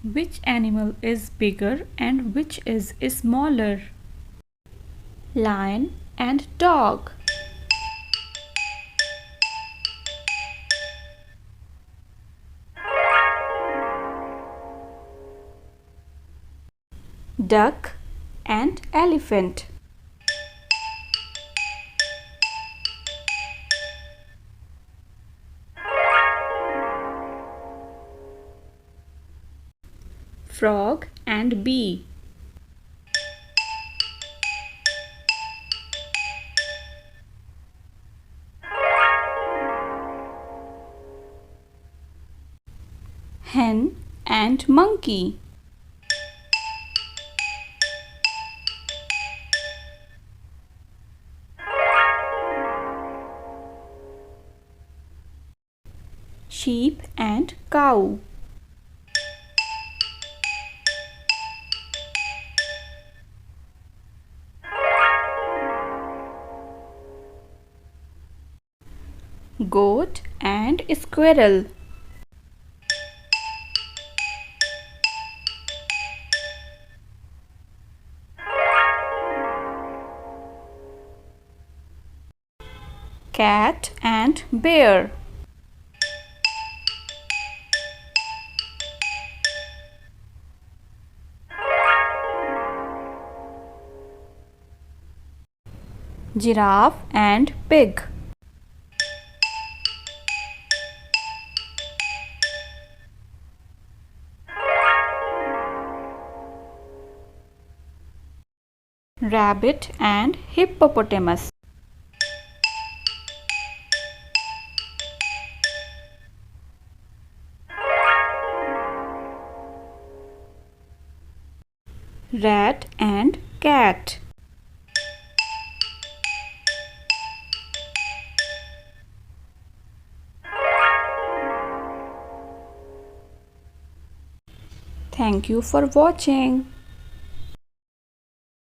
Which animal is bigger and which is smaller? Lion and dog. Duck and elephant. Frog and bee. Hen and monkey. Sheep and cow. Goat and squirrel. Cat and bear. Giraffe and pig. Rabbit and hippopotamus. Rat and cat. Thank you for watching.